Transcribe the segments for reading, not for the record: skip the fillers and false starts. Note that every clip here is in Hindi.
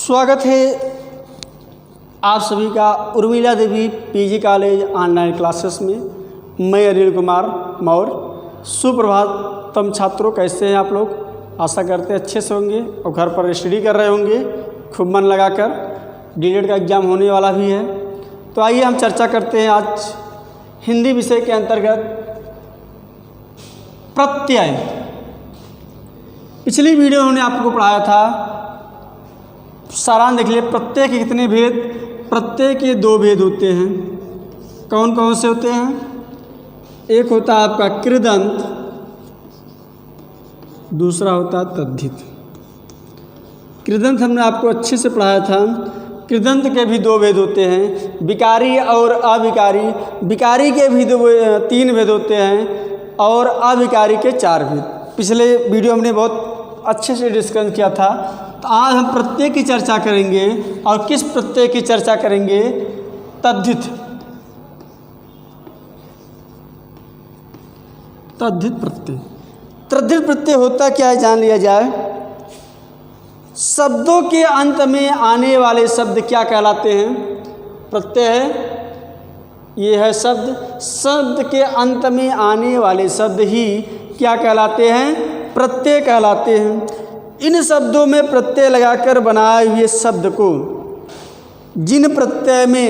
स्वागत है आप सभी का Urmila Devi PG college online classes में। मैं अनिल कुमार मौर्य। सुप्रभात तम छात्रों, कैसे हैं आप लोग? आशा करते हैं अच्छे से होंगे और घर पर स्टडी कर रहे होंगे खूब मन लगाकर। डीएलएड का एग्ज़ाम होने वाला भी है। तो आइए हम चर्चा करते हैं आज हिंदी विषय के अंतर्गत प्रत्यय। पिछली वीडियो हमने आपको पढ़ाया था, सारांश देख लिए, प्रत्यय के कितने भेद? प्रत्यय के दो भेद होते हैं। कौन कौन से होते हैं? एक होता है आपका कृदंत, दूसरा होता है तद्धित। कृदंत हमने आपको अच्छे से पढ़ाया था। कृदंत के भी दो भेद होते हैं, विकारी और अविकारी। विकारी के भी तीन भेद होते हैं और अविकारी के चार भेद। पिछले वीडियो हमने बहुत अच्छे से डिस्कस किया था। तो आज हम प्रत्यय की चर्चा करेंगे। और किस प्रत्यय की चर्चा करेंगे? तद्धित। तद्धित प्रत्यय। तद्धित प्रत्यय होता क्या है जान लिया जाए। शब्दों के अंत में आने वाले शब्द क्या कहलाते हैं? प्रत्यय है, ये है शब्द। शब्द के अंत में आने वाले शब्द ही क्या कहलाते हैं? प्रत्यय कहलाते हैं। इन शब्दों में प्रत्यय लगाकर बनाए हुए शब्द को, जिन प्रत्यय में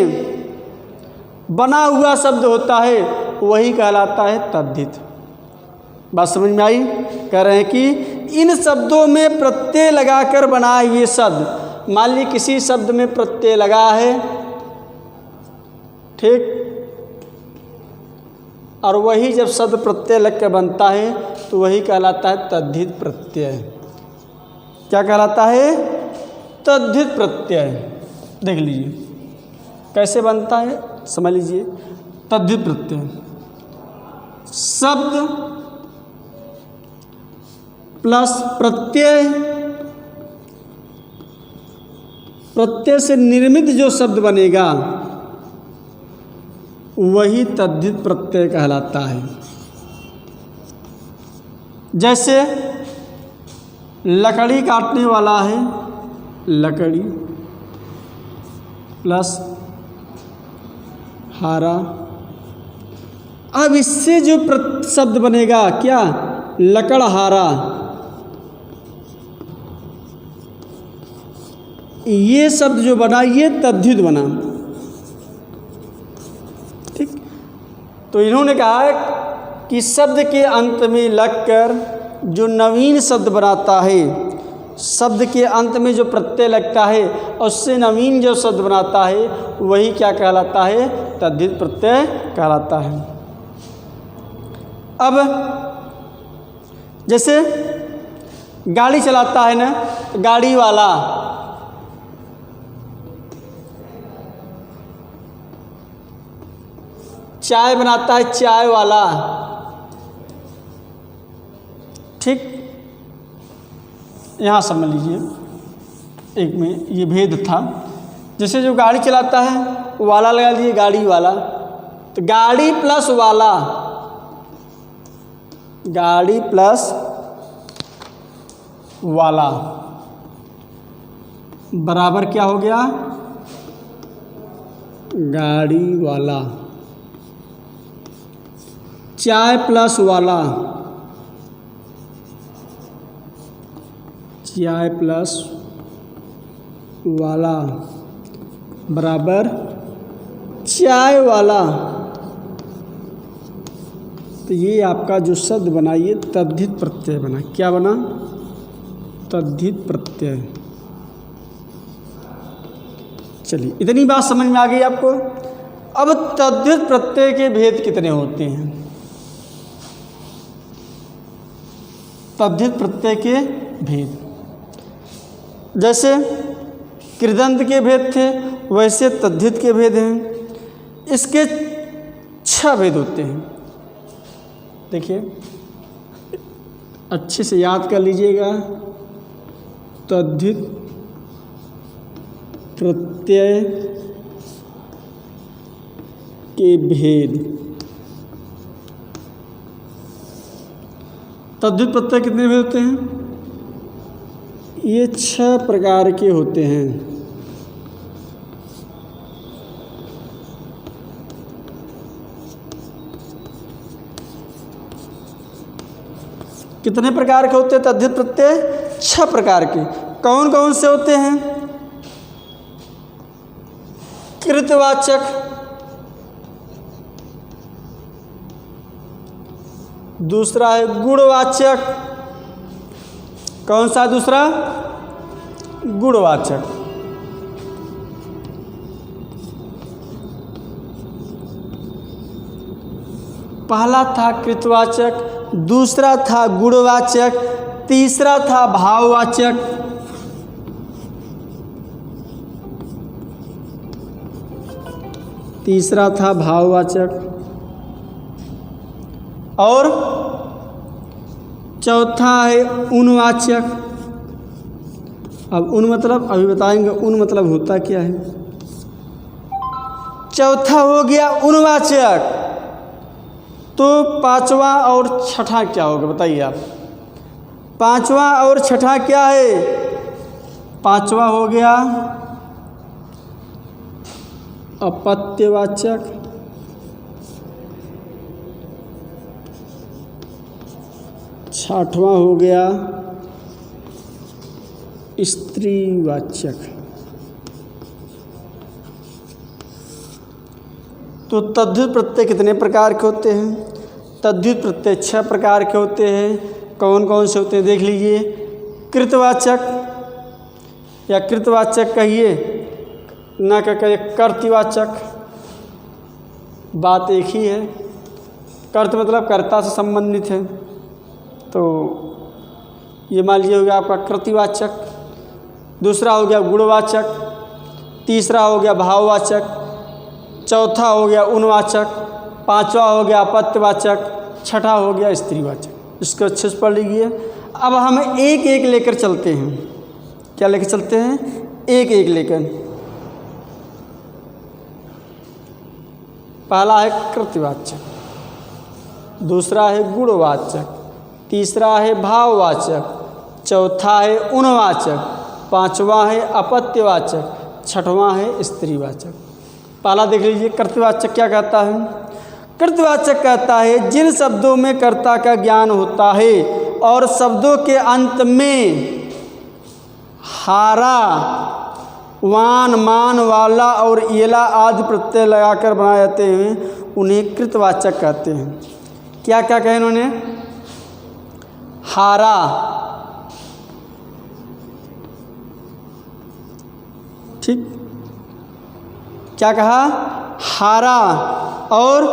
बना हुआ शब्द होता है वही कहलाता है तद्धित। बात समझ में आई? कह रहे हैं कि इन शब्दों में प्रत्यय लगाकर बनाए हुए शब्द, मान लीजिए किसी शब्द में प्रत्यय लगा है, ठीक, और वही जब शब्द प्रत्यय लग कर बनता है तो वही कहलाता है तद्धित प्रत्यय। क्या कहलाता है? तद्धित प्रत्यय। देख लीजिए कैसे बनता है, समझ लीजिए। तद्धित प्रत्यय, शब्द प्लस प्रत्यय, प्रत्यय से निर्मित जो शब्द बनेगा वही तद्धित प्रत्यय कहलाता है। जैसे लकड़ी काटने वाला है, लकड़ी प्लस हारा। अब इससे जो शब्द बनेगा क्या? लकड़हारा। ये शब्द जो बना ये तद्धित बना, ठीक। तो इन्होंने कहा कि शब्द के अंत में लगकर जो नवीन शब्द बनाता है, शब्द के अंत में जो प्रत्यय लगता है उससे नवीन जो शब्द बनाता है वही क्या कहलाता है? तद्धित प्रत्यय कहलाता है। अब जैसे गाड़ी चलाता है ना, गाड़ी वाला, चाय बनाता है, चाय वाला, ठीक। यहाँ समझ लीजिए एक में ये भेद था। जैसे जो गाड़ी चलाता है वाला लगा लीजिए, गाड़ी वाला, तो गाड़ी प्लस वाला, गाड़ी प्लस वाला बराबर क्या हो गया? गाड़ी वाला। चाय प्लस वाला, चाय प्लस वाला बराबर चाय वाला। तो ये आपका जो शब्द बना ये तद्धित प्रत्यय बना। क्या बना? तद्धित प्रत्यय। चलिए, इतनी बात समझ में आ गई आपको। अब तद्धित प्रत्यय के भेद कितने होते हैं? तद्धित प्रत्यय के भेद, जैसे कृदंत के भेद थे वैसे तद्धित के भेद हैं। इसके 6 भेद होते हैं। देखिए अच्छे से याद कर लीजिएगा। तद्धित प्रत्यय के भेद। तद्धित प्रत्यय कितने भेद होते हैं? ये 6 प्रकार के होते हैं। कितने प्रकार के होते हैं तद्धित प्रत्यय? 6 प्रकार के। कौन कौन से होते हैं? कृतवाचक, दूसरा है गुणवाचक। कौन सा दूसरा? गुणवाचक। पहला था कृतवाचक, दूसरा था गुणवाचक, तीसरा था भाववाचक, और चौथा है उनवाचक। अब उन मतलब अभी बताएंगे उन मतलब होता क्या है। चौथा हो गया उनवाचक। तो पांचवा और छठा क्या होगा बताइए आप? पांचवा और छठा क्या है? पांचवा हो गया अपत्यवाचक, छठवां हो गया स्त्रीवाचक। तो तद्धित प्रत्यय कितने प्रकार के होते हैं? तद्धित प्रत्यय 6 प्रकार के होते हैं। कौन कौन से होते हैं देख लीजिए। कृतवाचक या कृतवाचक कहिए ना कहिए कर्तवाचक, बात एक ही है। कर्त मतलब कर्ता से संबंधित है। तो ये मान लीजिए हो गया आपका कृतवाचक। दूसरा हो गया गुणवाचक, तीसरा हो गया भाववाचक, चौथा हो गया उनवाचक, पांचवा हो गया अपत्यवाचक, छठा हो गया स्त्रीवाचक। इसको अच्छे से पढ़ लीजिए। अब हम एक एक लेकर चलते हैं। क्या लेकर चलते हैं? एक एक लेकर। पहला है कृतवाचक, दूसरा है गुणवाचक, तीसरा है भाववाचक, चौथा है उनवाचक, पांचवा है अपत्यवाचक, छठवां है स्त्रीवाचक। पहला देख लीजिए कृतवाचक क्या कहता है। कृतवाचक कहता है जिन शब्दों में कर्ता का ज्ञान होता है और शब्दों के अंत में हारा, वान, मान, वाला और येला आदि प्रत्यय लगाकर बनाए जाते हैं, उन्हें कृतवाचक कहते हैं। क्या क्या कहे इन्होंने? हारा, ठीक, क्या कहा? हारा और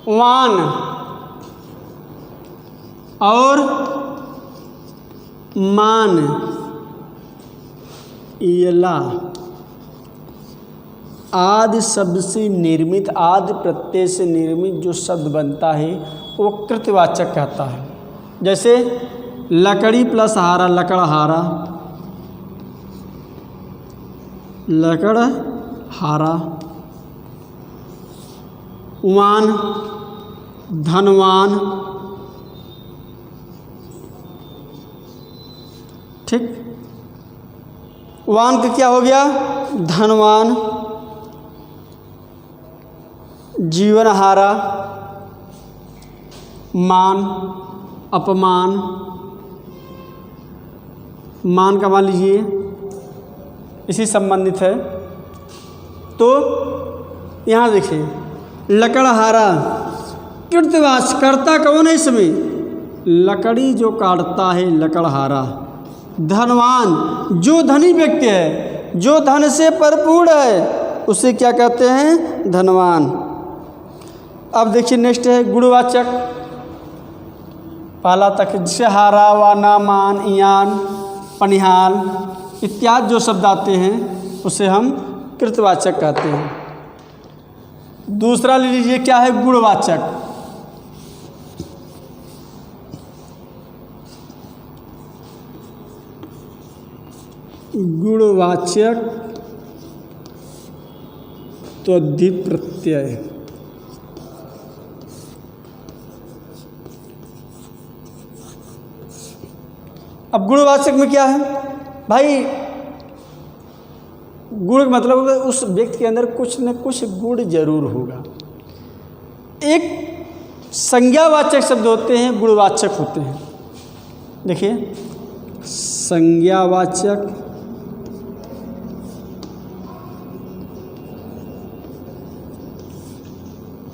वान और मान, येला आदि शब्द से निर्मित, आदि प्रत्यय से निर्मित जो शब्द बनता है वो कृतवाचक कहता है। जैसे लकड़ी प्लस हारा, लकड़हारा, लकड़हारा। वान, धनवान, ठीक। वान का क्या हो गया? धनवान। जीवनहारा, मान, अपमान। मान का मान लीजिए इसी संबंधित है। तो यहाँ देखिए लकड़हारा कृतवाचक, कर्ता कौन है इसमें? लकड़ी जो काटता है लकड़हारा। धनवान जो धनी व्यक्ति है, जो धन से भरपूर है, उसे क्या कहते हैं? धनवान। अब देखिए नेक्स्ट है गुणवाचक। पहला तक जैसे हारा, वाना, मान, यान, पनिहाल इत्यादि जो शब्द आते हैं उसे हम कृतवाचक कहते हैं। दूसरा ले लीजिए क्या है? गुणवाचक। गुणवाचक तद्धित प्रत्यय। अब गुणवाचक में क्या है भाई? गुण मतलब उस व्यक्ति के अंदर कुछ न कुछ गुण जरूर होगा। एक संज्ञावाचक शब्द होते हैं, गुणवाचक होते हैं। देखिए, संज्ञावाचक,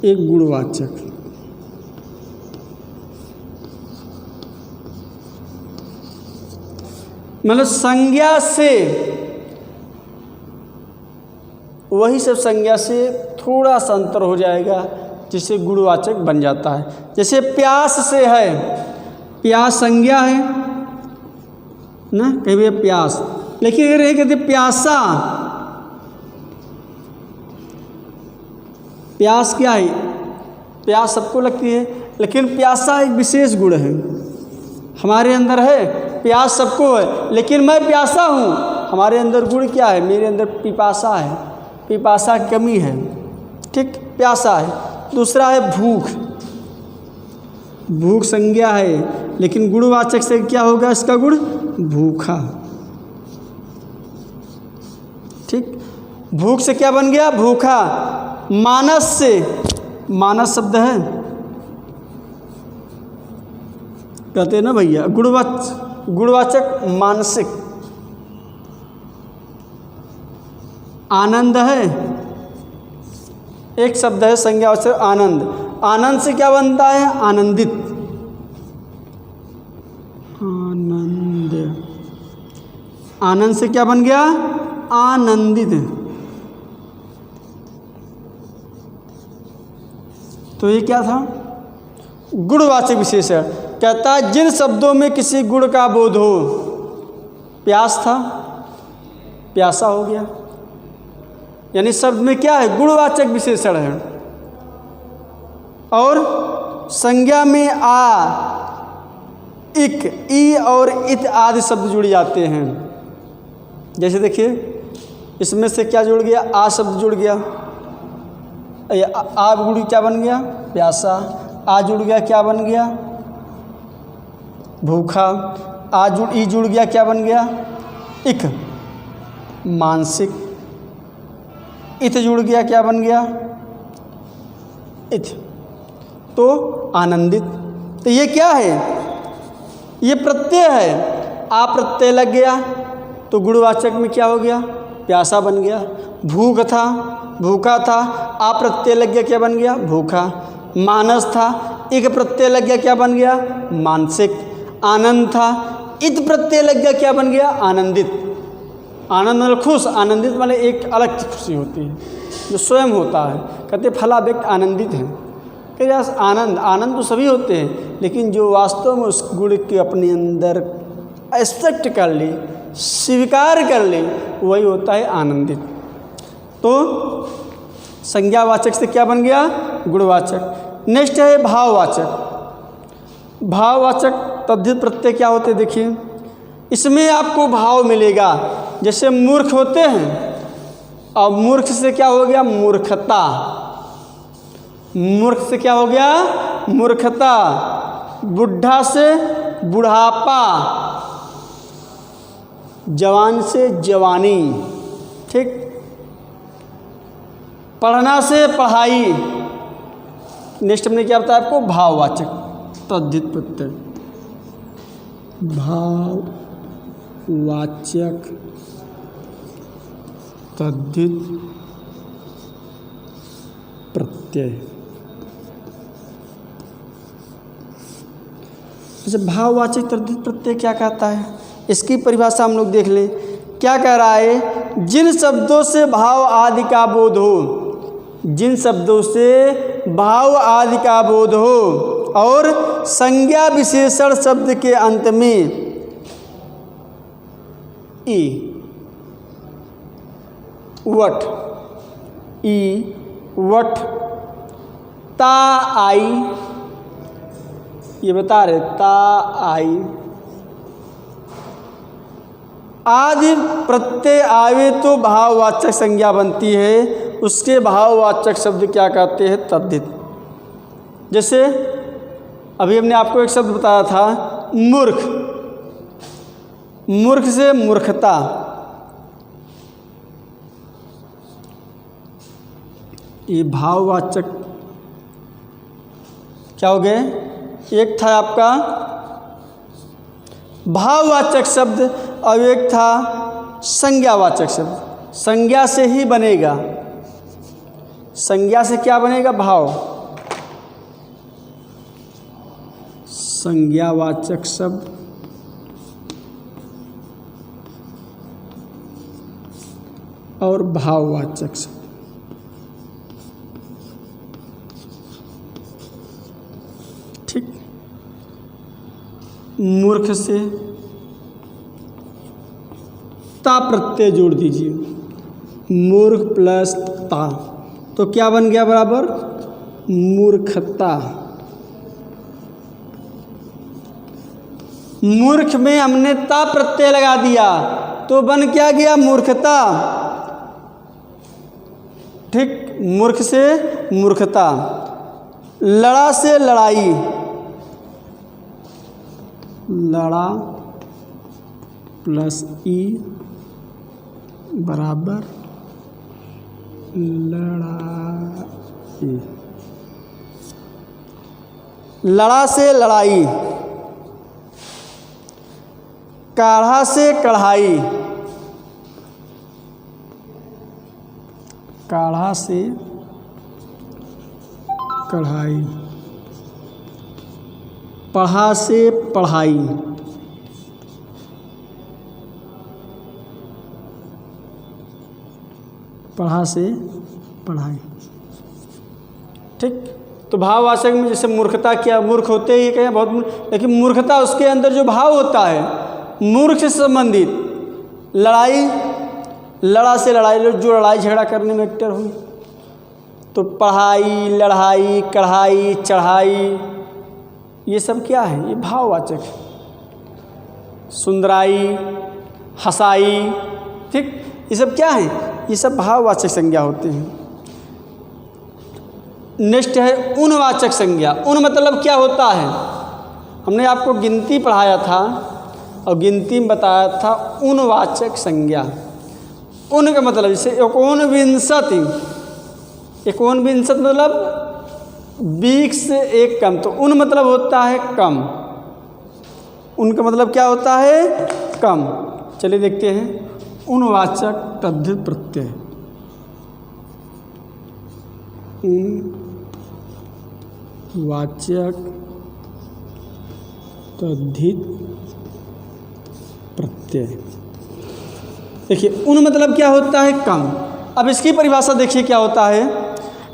एक गुणवाचक। मतलब संज्ञा से, वही सब संज्ञा से थोड़ा सा अंतर हो जाएगा जिससे गुणवाचक बन जाता है। जैसे प्यास से है, प्यास संज्ञा है ना, कहीं प्यास, लेकिन अगर ये कहते प्यासा, प्यास क्या है? प्यास सबको लगती है, लेकिन प्यासा एक विशेष गुण है हमारे अंदर है। प्यास सबको है, लेकिन मैं प्यासा हूँ, हमारे अंदर गुण क्या है? मेरे अंदर पिपासा है, पिपासा की कमी है, ठीक, प्यासा है। दूसरा है भूख, भूख संज्ञा है, लेकिन गुणवाचक से क्या होगा इसका गुण? भूखा, ठीक। भूख से क्या बन गया? भूखा। मानस से, मानस शब्द है, कहते हैं ना भैया, गुणवाचक मानसिक। आनंद है, एक शब्द है संज्ञावाचक आनंद। आनंद से क्या बनता है? आनंदित, आनंद। आनंद से क्या बन गया? आनंदित। तो ये क्या था? गुणवाचक विशेषण। कहता है जिन शब्दों में किसी गुण का बोध हो, प्यास था, प्यासा हो गया, यानी शब्द में क्या है? गुणवाचक विशेषण है। और संज्ञा में आ, इक, ई और इत आदि शब्द जुड़ जाते हैं। जैसे देखिए, इसमें से क्या जुड़ गया? आ शब्द जुड़ गया, आ जुड़ क्या बन गया? प्यासा। आ जुड़ गया क्या बन गया? भूखा। ई जुड़ गया क्या बन गया? इक, मानसिक। इत जुड़ गया क्या बन गया? इत, तो आनंदित। तो ये क्या है? ये प्रत्यय है। आ प्रत्यय लग गया तो गुणवाचक में क्या हो गया? प्यासा बन गया। भूख था, भूखा था, आ प्रत्यय लग गया क्या बन गया? भूखा। मानस था, इक प्रत्यय लग गया क्या बन गया? मानसिक। आनंद था, इत प्रत्यय लग गया क्या बन गया? आनंदित। आनंद मतलब खुश, आनंदित मतलब एक अलग खुशी होती है जो स्वयं होता है। कहते फला व्यक्ति आनंदित है। कि आनंद, आनंद तो सभी होते हैं, लेकिन जो वास्तव में उस गुण के अपने अंदर एक्सेप्ट कर ले, स्वीकार कर ले, वही होता है आनंदित। तो संज्ञावाचक से क्या बन गया? गुणवाचक। नेक्स्ट है भाववाचक। भाववाचक तद्धित प्रत्यय क्या होते हैं? देखिए, इसमें आपको भाव मिलेगा। जैसे मूर्ख होते हैं, और मूर्ख से क्या हो गया? मूर्खता। मूर्ख से क्या हो गया? मूर्खता। बुढ़ा से बुढ़ापा, जवान से जवानी, ठीक। पढ़ना से पढ़ाई। नेक्स्ट हमने क्या बताया आपको? भाववाचक तद्धित प्रत्यय। भाववाचक तद्धित प्रत्यय। जैसे भाववाचक तद्धित प्रत्यय क्या कहता है, इसकी परिभाषा हम लोग देख लें। क्या कह रहा है? जिन शब्दों से भाव आदि का बोध हो, जिन शब्दों से भाव आदि का बोध हो और संज्ञा विशेषण शब्द के अंत में ई, वट, ई, वट, ता आई, ये बता रहे, ता आई आदि प्रत्यय आवे तो भाववाचक संज्ञा बनती है। उसके भाववाचक शब्द क्या कहते हैं? तद्धित। जैसे अभी हमने आपको एक शब्द बताया था, मूर्ख। मूर्ख से मूर्खता। ये भाववाचक क्या हो गए? एक था आपका भाववाचक शब्द और एक था संज्ञावाचक शब्द। संज्ञा से ही बनेगा, संज्ञा से क्या बनेगा? भाव। संज्ञावाचक शब्द और भाववाचक शब्द। ठीक। मूर्ख से ता प्रत्यय जोड़ दीजिए, मूर्ख प्लस ता, तो क्या बन गया? बराबर मूर्खता। मूर्ख में हमने ता प्रत्यय लगा दिया तो बन क्या गया? मूर्खता। ठीक, मूर्ख से मूर्खता। लड़ा से लड़ाई, लड़ा प्लस ई बराबर लड़ाई। लड़ा से लड़ाई, काढ़ा से कढ़ाई, काढ़ा से कढ़ाई, पढ़ा से पढ़ाई, पढ़ा से पढ़ाई। ठीक। तो भाववाचक में जैसे मूर्खता, क्या मूर्ख होते ही कहें बहुत, लेकिन मूर्खता उसके अंदर जो भाव होता है मूर्ख से संबंधित। लड़ाई, लड़ा से लड़ाई, जो लड़ाई झगड़ा करने में एक्टर हुई, तो पढ़ाई, लड़ाई, कढ़ाई, चढ़ाई, ये सब क्या है? ये भाववाचक है। सुंदराई, हंसाई, ठीक, ये सब क्या है? ये सब भाववाचक संज्ञा होते हैं। नेक्स्ट है उनवाचक संज्ञा। उन मतलब क्या होता है? हमने आपको गिनती पढ़ाया था और गिनती में बताया था उनवाचक संज्ञा। उन का मतलब जैसे एकोनविंशति, एकोनविंशति मतलब 20 से एक कम, तो उन मतलब होता है कम। उनका मतलब क्या होता है? कम। चलिए देखते हैं उनवाचक तद्धित प्रत्यय। वाचक तद्धित प्रत्यय। देखिए उन मतलब क्या होता है? कम। अब इसकी परिभाषा देखिए क्या होता है।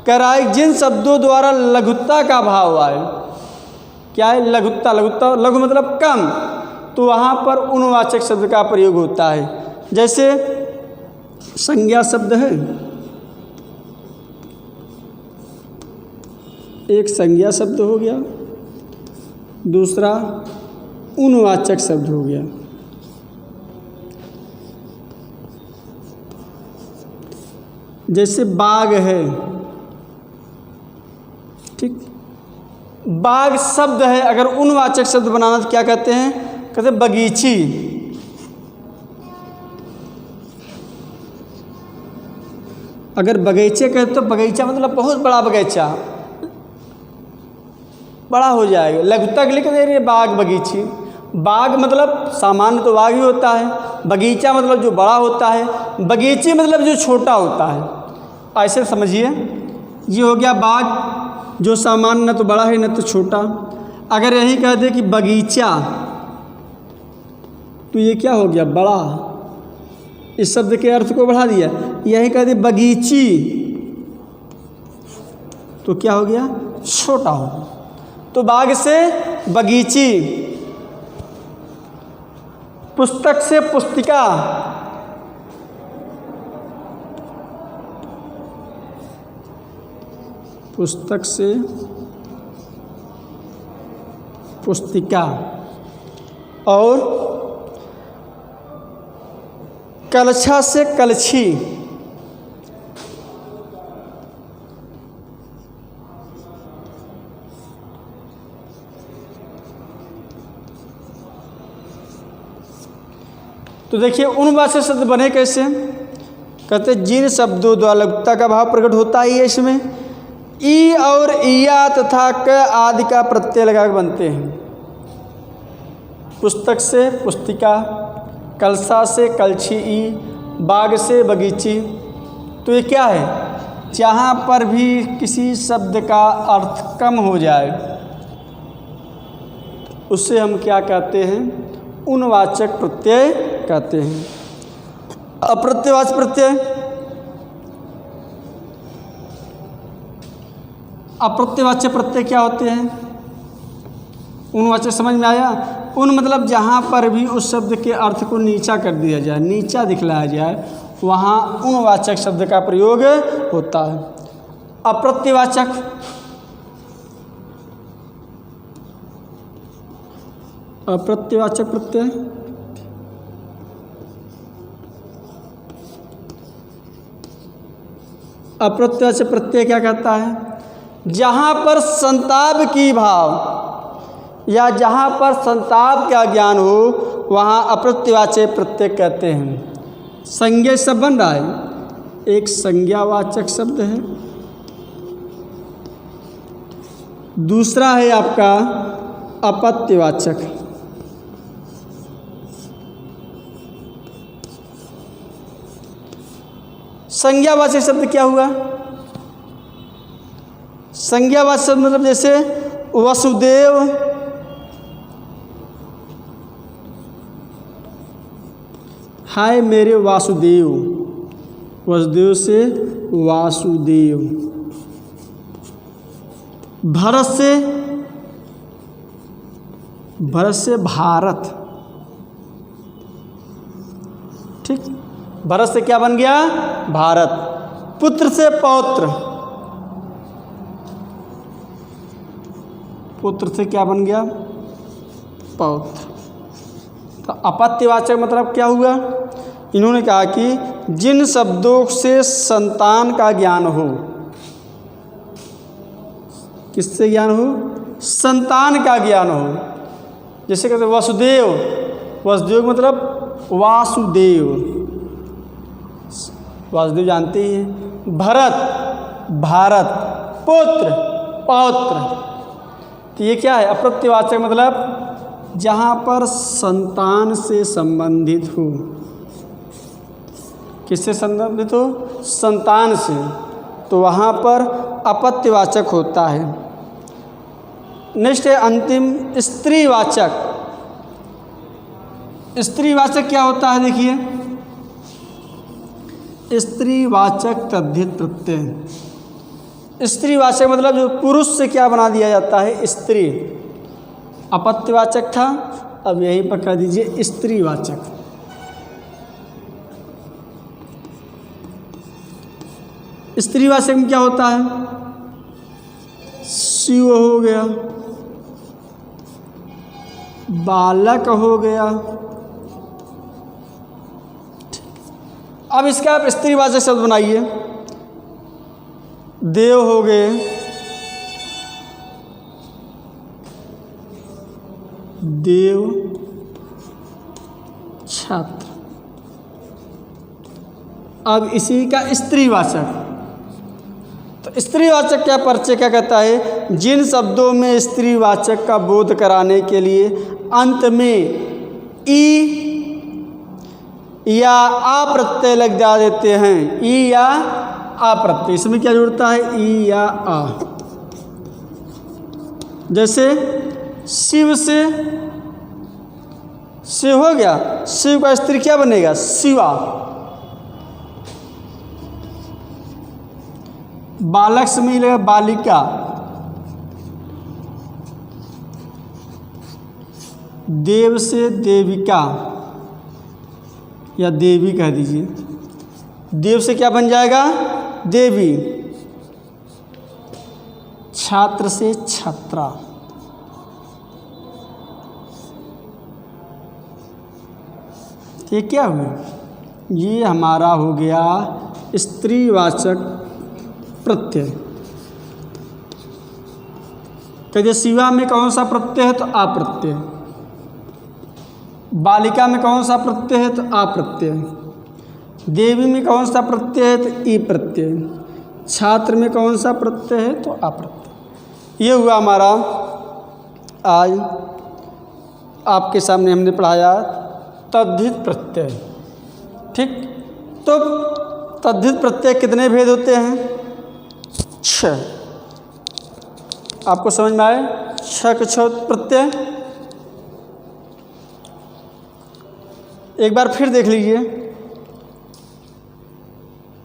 कह रहा है जिन शब्दों द्वारा लघुता का भाव आए। क्या है? लघुता। लघुता, लघु मतलब कम, तो वहाँ पर उनवाचक शब्द का प्रयोग होता है। जैसे संज्ञा शब्द है, एक संज्ञा शब्द हो गया, दूसरा उनवाचक शब्द हो गया। जैसे बाग है, ठीक, बाग शब्द है, अगर उनवाचक शब्द बनाना तो क्या कहते हैं? कहते हैं बगीची। अगर बगीचे कहते तो बगीचा मतलब बहुत बड़ा बगीचा, बड़ा हो जाएगा। लघुता के लिए कहते हैं बाग, बगीची। बाग मतलब सामान्य तो बाग ही होता है, बगीचा मतलब जो बड़ा होता है, बगीची मतलब जो छोटा होता है। ऐसे समझिए, ये हो गया बाग, जो सामान्य न तो बड़ा है न तो छोटा। अगर यही कह दे कि बगीचा, तो ये क्या हो गया? बड़ा। इस शब्द के अर्थ को बढ़ा दिया। यही कह दे बगीची, तो क्या हो गया? छोटा हो गया। तो बाग से बगीची, पुस्तक से पुस्तिका, पुस्तक से पुस्तिका, और कलछा से कलछी, तो देखिए उनवाचक शब्द बने कैसे? कहते जिन शब्दों द्वारा लघुता का भाव प्रकट होता ही है इसमें, ई और ईया तथा क आदि का प्रत्यय लगा के बनते हैं। पुस्तक से पुस्तिका, कलसा से कलछी, ई, बाग से बगीची। तो ये क्या है? जहाँ पर भी किसी शब्द का अर्थ कम हो जाए उससे हम क्या कहते हैं? उनवाचक प्रत्यय कहते हैं। अप्रत्ययवाचक प्रत्यय, अप्रत्ययवाचक प्रत्यय क्या होते हैं? उनवाचक समझ में आया? उन मतलब जहाँ पर भी उस शब्द के अर्थ को नीचा कर दिया जाए, नीचा दिखलाया जाए, वहाँ उनवाचक शब्द का प्रयोग होता है। अप्रत्ययवाचक, अप्रत्ययवाचक प्रत्यय अप्रत्ययवाचक प्रत्यय क्या कहता है? जहाँ पर संताप की भाव या जहाँ पर संताप का ज्ञान हो वहाँ अप्रत्ययवाचक प्रत्यय कहते हैं। संज्ञा शब्द बन रहा है, एक संज्ञावाचक शब्द है, दूसरा है आपका अपत्यवाचक। संज्ञावाचक शब्द क्या हुआ? संज्ञावाचक शब्द मतलब जैसे वसुदेव, हाय मेरे वासुदेव, वसुदेव से वासुदेव। भरत से भारत, ठीक। भरत से क्या बन गया? भारत। पुत्र से पौत्र, पुत्र से क्या बन गया? पौत्र। तो अपत्यवाचक मतलब क्या हुआ? इन्होंने कहा कि जिन शब्दों से संतान का ज्ञान हो, किससे ज्ञान हो? संतान का ज्ञान हो। जैसे कहते हैं वसुदेव, वसुदेव मतलब वासुदेव, वासुदेव जानते ही हैं। भरत, भारत। पुत्र, पौत्र। तो ये क्या है? अप्रत्ययवाचक मतलब जहाँ पर संतान से संबंधित हो। किससे संबंधित हो? संतान से, तो वहाँ पर अपत्यवाचक होता है। नेक्स्ट है अंतिम स्त्रीवाचक। स्त्रीवाचक क्या होता है? देखिए, स्त्रीवाचक तद्धित प्रत्यय। स्त्रीवाचक मतलब जो पुरुष से क्या बना दिया जाता है? स्त्री। अपत्यवाचक था, अब यहीं पर कह दीजिए स्त्रीवाचक। स्त्रीवाचक में क्या होता है? शिव हो गया, बालक हो गया। अब इसका आप स्त्रीवाचक शब्द बनाइए। देव हो गए, देव, छात्र। अब इसी का स्त्रीवाचक, तो स्त्रीवाचक क्या परिचय क्या कहता है? जिन शब्दों में स्त्रीवाचक का बोध कराने के लिए अंत में ई या आ प्रत्यय लग जा देते हैं। ई या आ प्रत्यय, इसमें क्या जुड़ता है? ई या आ। जैसे शिव से शिव हो गया, शिव का स्त्री क्या बनेगा? शिवा। बालक से मिलेगा बालिका। देव से देविका या देवी कह दीजिए। देव से क्या बन जाएगा? देवी। छात्र से छात्रा। ये क्या हुआ? ये हमारा हो गया स्त्रीवाचक प्रत्यय। कहते शिवा में कौन सा प्रत्यय है? तो आ प्रत्यय। बालिका में कौन सा प्रत्यय है? तो आ प्रत्यय। देवी में कौन सा प्रत्यय है? तो ई प्रत्यय। छात्र में कौन सा प्रत्यय है? तो अप्रत्यय। ये हुआ हमारा आज आपके सामने हमने पढ़ाया तद्धित प्रत्यय। ठीक, तो तद्धित प्रत्यय कितने भेद होते हैं? 6। आपको समझ में आए? 6 के 6 प्रत्यय। एक बार फिर देख लीजिए,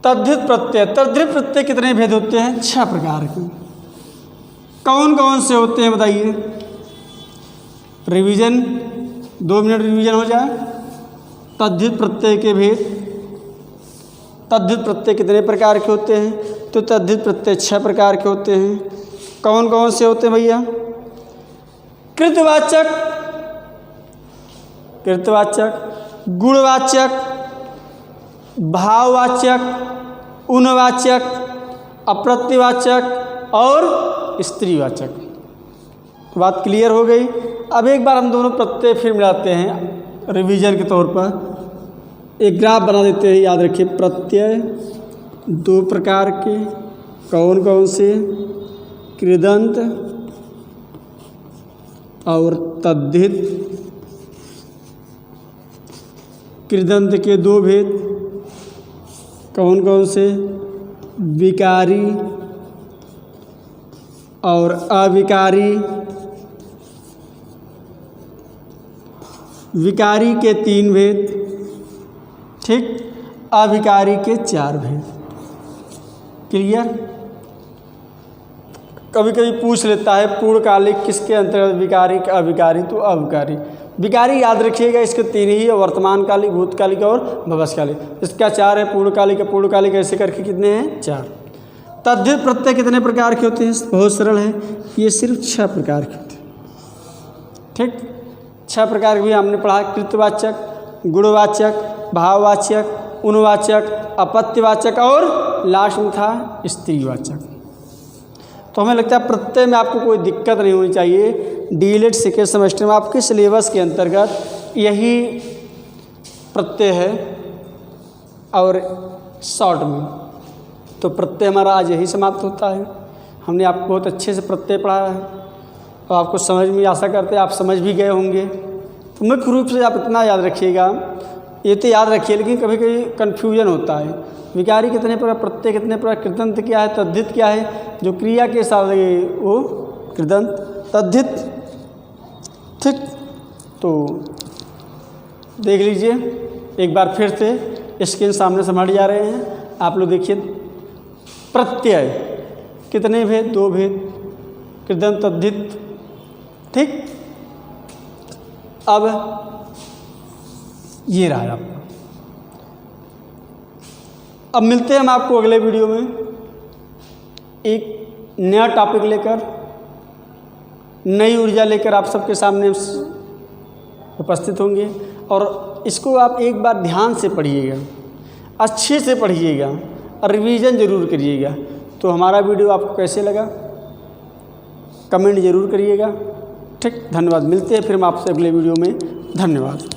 तद्धित प्रत्यय। तद्धित प्रत्यय कितने भेद होते हैं? 6 प्रकार के। कौन कौन से होते हैं बताइए? रिवीजन, 2 मिनट रिवीजन हो जाए। तद्धित प्रत्यय के भेद। तद्धित प्रत्यय कितने प्रकार के होते हैं? तो तद्धित प्रत्यय 6 प्रकार के होते हैं। कौन कौन से होते हैं भैया? कृतवाचक, कृतवाचक, गुणवाचक, भाववाचक, उनवाचक, अप्रत्यवाचक और स्त्रीवाचक। बात क्लियर हो गई। अब एक बार हम दोनों प्रत्यय फिर मिलाते हैं रिवीजन के तौर पर। एक ग्राफ बना देते हैं, याद रखिए। प्रत्यय 2 प्रकार के। कौन कौन से? कृदंत और तद्धित। कृदंत के 2 भेद। कौन कौन से? विकारी और अविकारी। विकारी के 3 भेद। ठीक, अविकारी के 4 भेद। क्लियर? कभी कभी पूछ लेता है पूर्णकालिक किसके अंतर्गत? विकारी का अविकारी, तो अविकारी। विकारी याद रखिएगा, इसके 3 ही है, वर्तमानकालिक, भूतकालिक और भविष्यकालिक। इसका 4 है। पूर्णकालिक, पूर्णकालिक ऐसे करके कितने हैं? 4। तद्धित प्रत्यय कितने प्रकार के होते हैं? बहुत सरल है, ये सिर्फ 6 प्रकार के होते हैं। ठीक, 6 प्रकार भी हमने पढ़ा। कृतवाचक, गुणवाचक, भाववाचक, उनवाचक, अपत्यवाचक और लास्ट में था स्त्रीवाचक। तो हमें लगता है प्रत्यय में आपको कोई दिक्कत नहीं होनी चाहिए। डीएलएड सेकेंड सेमेस्टर में आपके सिलेबस के अंतर्गत यही प्रत्यय है और शॉर्ट में। तो प्रत्यय हमारा आज यही समाप्त होता है। हमने आपको बहुत अच्छे से प्रत्यय पढ़ाया है और आपको समझ में, आशा करते हैं आप समझ भी गए होंगे। तो मुख्य रूप से आप इतना याद रखिएगा, ये तो याद रखिए, लेकिन कभी कभी कन्फ्यूजन होता है। विकारी कितने प्रकार, प्रत्यय कितने प्रकार, कृदंत क्या है, तद्धित क्या है, जो क्रिया के साथ वो कृदंत, तद्धित। ठीक, तो देख लीजिए एक बार फिर से स्क्रीन सामने संभाल जा रहे हैं आप लोग। देखिए प्रत्यय कितने भेद? 2 भेद, कृदंत, तद्धित। ठीक, अब ये रहा आपका। अब मिलते हैं हम आपको अगले वीडियो में एक नया टॉपिक लेकर, नई ऊर्जा लेकर आप सबके सामने उपस्थित होंगे। और इसको आप एक बार ध्यान से पढ़िएगा, अच्छे से पढ़िएगा और रिवीजन ज़रूर करिएगा। तो हमारा वीडियो आपको कैसे लगा कमेंट ज़रूर करिएगा। ठीक, धन्यवाद। मिलते हैं फिर हम आपसे अगले वीडियो में। धन्यवाद।